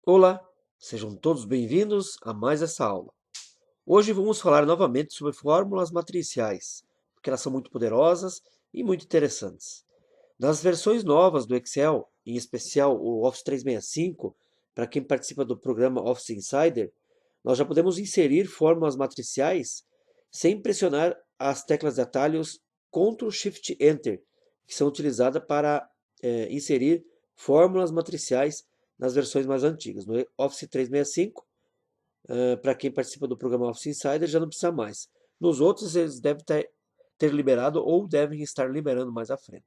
Olá, sejam todos bem-vindos a mais essa aula. Hoje vamos falar novamente sobre fórmulas matriciais, porque elas são muito poderosas e muito interessantes. Nas versões novas do Excel, em especial o Office 365, para quem participa do programa Office Insider, nós já podemos inserir fórmulas matriciais sem pressionar as teclas de atalhos Ctrl Shift Enter, que são utilizadas para inserir fórmulas matriciais nas versões mais antigas. No Office 365, para quem participa do programa Office Insider, já não precisa mais. Nos outros, eles devem ter liberado ou devem estar liberando mais à frente.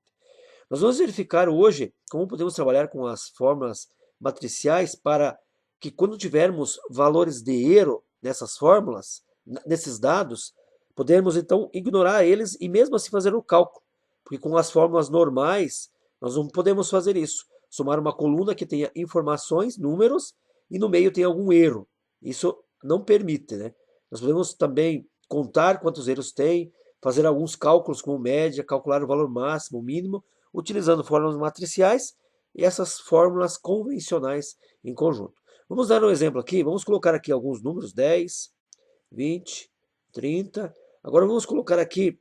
Nós vamos verificar hoje como podemos trabalhar com as fórmulas matriciais para que quando tivermos valores de erro nessas fórmulas, nesses dados, podemos então ignorar eles e mesmo assim fazer o cálculo. Porque com as fórmulas normais, nós não podemos fazer isso. Somar uma coluna que tenha informações, números, e no meio tem algum erro. Isso não permite, né? Nós podemos também contar quantos erros tem, fazer alguns cálculos como média, calcular o valor máximo, mínimo, utilizando fórmulas matriciais e essas fórmulas convencionais em conjunto. Vamos dar um exemplo aqui, vamos colocar aqui alguns números, 10, 20, 30. Agora vamos colocar aqui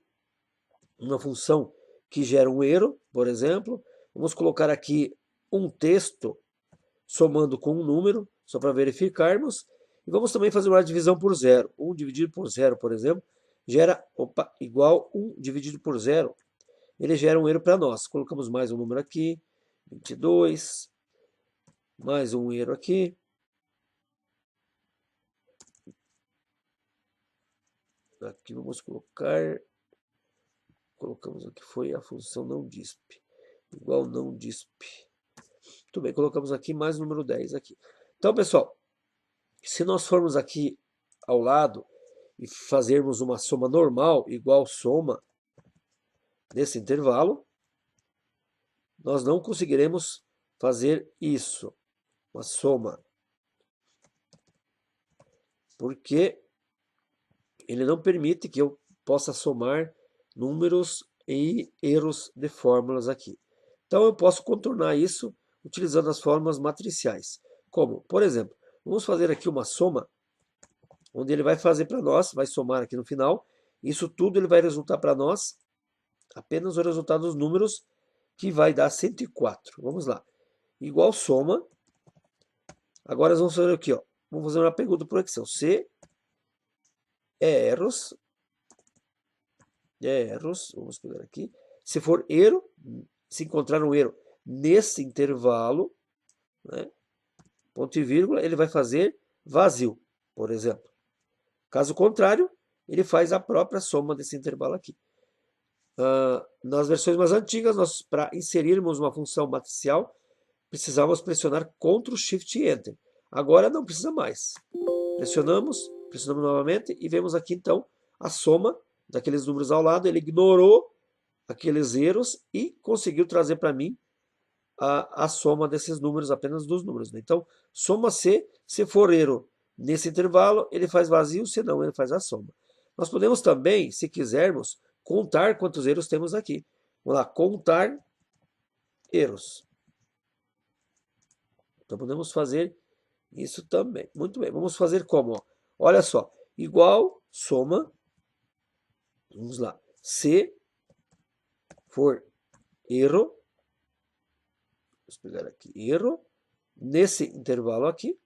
uma função que gera um erro, por exemplo. Vamos colocar aqui um texto somando com um número, só para verificarmos. E vamos também fazer uma divisão por zero. 1 dividido por zero, por exemplo, gera igual 1 dividido por zero. Ele gera um erro para nós. Colocamos mais um número aqui, 22, mais um erro aqui. Aqui vamos colocamos aqui, foi a função não disp, igual não disp. Muito bem, colocamos aqui mais o número 10 aqui. Então, pessoal, se nós formos aqui ao lado e fazermos uma soma normal, igual soma desse intervalo, nós não conseguiremos fazer isso, uma soma, porque ele não permite que eu possa somar números e erros de fórmulas aqui. Então eu posso contornar isso utilizando as fórmulas matriciais. Como, por exemplo, vamos fazer aqui uma soma, onde ele vai fazer para nós, vai somar aqui no final, isso tudo ele vai resultar para nós apenas o resultado dos números, que vai dar 104. Vamos lá. Igual soma. Agora nós vamos fazer aqui, ó. Vamos fazer uma pergunta para o Excel. Se erros, vamos pegar aqui. Se for erro, se encontrar um erro nesse intervalo, né, ponto e vírgula, ele vai fazer vazio, por exemplo. Caso contrário, ele faz a própria soma desse intervalo aqui. Nas versões mais antigas, nós, para inserirmos uma função matricial, precisávamos pressionar Ctrl Shift Enter. Agora não precisa mais. Pressionamos novamente e vemos aqui então a soma daqueles números ao lado. Ele ignorou aqueles erros e conseguiu trazer para mim a soma desses números, apenas dos números. Né? Então, soma se for erro nesse intervalo, ele faz vazio, se não, ele faz a soma. Nós podemos também, se quisermos, contar quantos erros temos aqui. Vamos lá, contar erros. Então, podemos fazer isso também. Muito bem, vamos fazer como? Ó. Olha só, igual, soma, vamos lá, se for erro, vamos pegar aqui, erro, nesse intervalo aqui,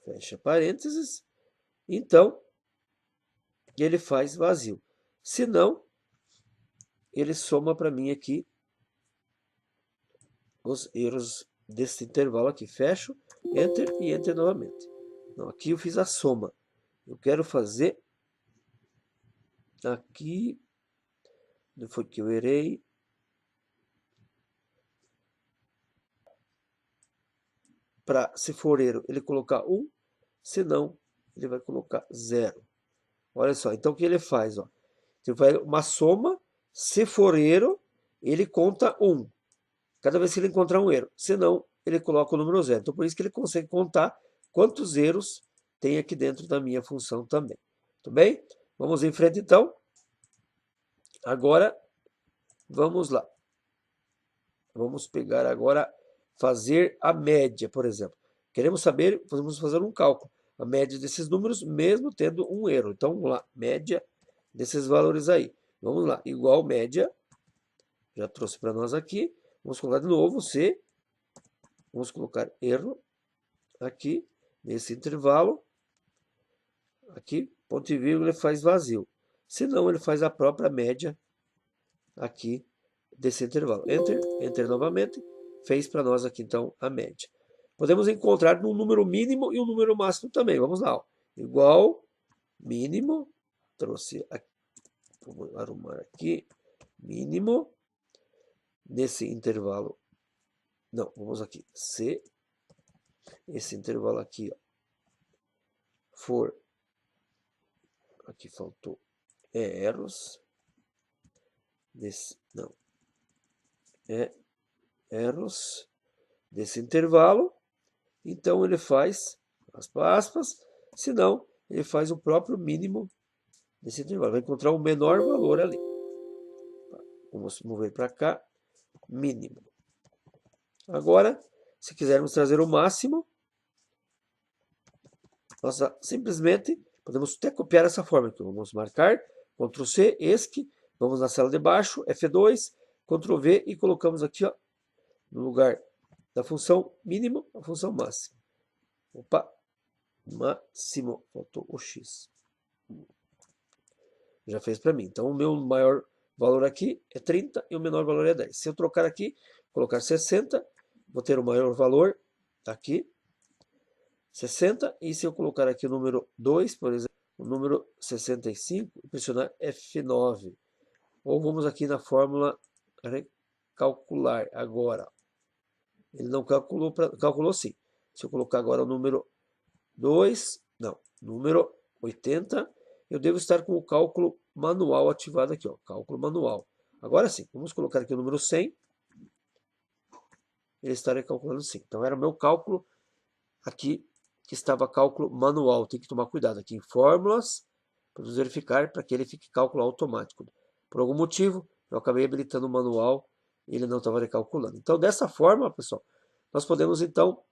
fecha parênteses, então, ele faz vazio. Se não, ele soma para mim aqui os erros desse intervalo aqui. Fecho, Enter e Enter novamente. Não, aqui eu fiz a soma. Eu quero fazer aqui, não foi que eu errei. Para, se for erro, ele colocar 1, se não, ele vai colocar 0. Olha só, então o que ele faz? Ó? Ele faz uma soma, se for erro, ele conta 1. Cada vez que ele encontrar um erro. Se não, ele coloca o número 0. Então, por isso que ele consegue contar quantos erros tem aqui dentro da minha função também. Tudo bem? Vamos em frente, então. Agora, vamos lá. Vamos pegar agora fazer a média, por exemplo. Queremos saber, vamos fazer um cálculo, a média desses números, mesmo tendo um erro. Então, vamos lá, média desses valores aí. Vamos lá, igual média, já trouxe para nós aqui. Vamos colocar de novo C, vamos colocar erro aqui, nesse intervalo. Aqui, ponto e vírgula, ele faz vazio. Se não, ele faz a própria média aqui desse intervalo. Enter, enter novamente, fez para nós aqui então a média. Podemos encontrar um número mínimo e um número máximo também. Vamos lá, ó. Igual, mínimo, trouxe aqui, vamos arrumar aqui, mínimo, nesse intervalo, não, vamos aqui, C, esse intervalo aqui, ó, for, aqui faltou erros, desse, não, erros desse intervalo, então ele faz, aspas, se não, ele faz o próprio mínimo desse intervalo, vai encontrar o menor valor ali. Vamos mover para cá, mínimo. Agora, se quisermos trazer o máximo, nós simplesmente podemos até copiar essa forma aqui. Vamos marcar, Ctrl C, ESC, vamos na cela de baixo, F2, Ctrl V e colocamos aqui, ó, no lugar da função mínimo, a função máxima. Opa, máximo, faltou o X. Já fez para mim. Então, o meu maior valor aqui é 30 e o menor valor é 10. Se eu trocar aqui, colocar 60, vou ter o maior valor aqui, 60, e se eu colocar aqui o número 2, por exemplo, o número 65, e pressionar F9. Ou vamos aqui na fórmula recalcular agora. Ele não calculou, calculou sim. Se eu colocar agora o número 2, não, número 80, eu devo estar com o cálculo manual ativado aqui, ó, cálculo manual. Agora sim, vamos colocar aqui o número 100, ele estaria calculando sim. Então era o meu cálculo aqui, que estava cálculo manual. Tem que tomar cuidado aqui em fórmulas, para verificar, para que ele fique cálculo automático. Por algum motivo, eu acabei habilitando o manual e ele não estava recalculando. Então, dessa forma, pessoal, nós podemos, então,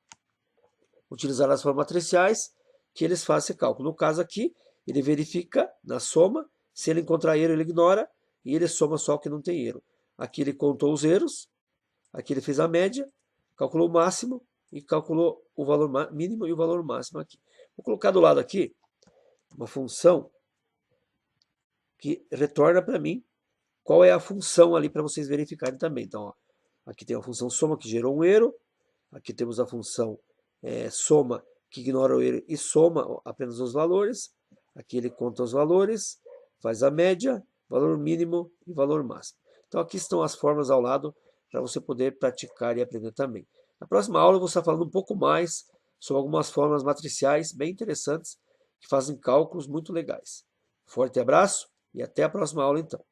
utilizar as formas matriciais que eles fazem esse cálculo. No caso aqui, ele verifica na soma, se ele encontrar erro, ele ignora, e ele soma só o que não tem erro. Aqui ele contou os erros, aqui ele fez a média, calculou o máximo e calculou o valor mínimo e o valor máximo aqui. Vou colocar do lado aqui uma função que retorna para mim qual é a função ali para vocês verificarem também. Então, ó, aqui tem a função soma que gerou um erro, aqui temos a função soma que ignora o erro e soma apenas os valores, aqui ele conta os valores, faz a média, valor mínimo e valor máximo. Então aqui estão as formas ao lado para você poder praticar e aprender também. Na próxima aula eu vou estar falando um pouco mais sobre algumas formas matriciais bem interessantes que fazem cálculos muito legais. Forte abraço e até a próxima aula então.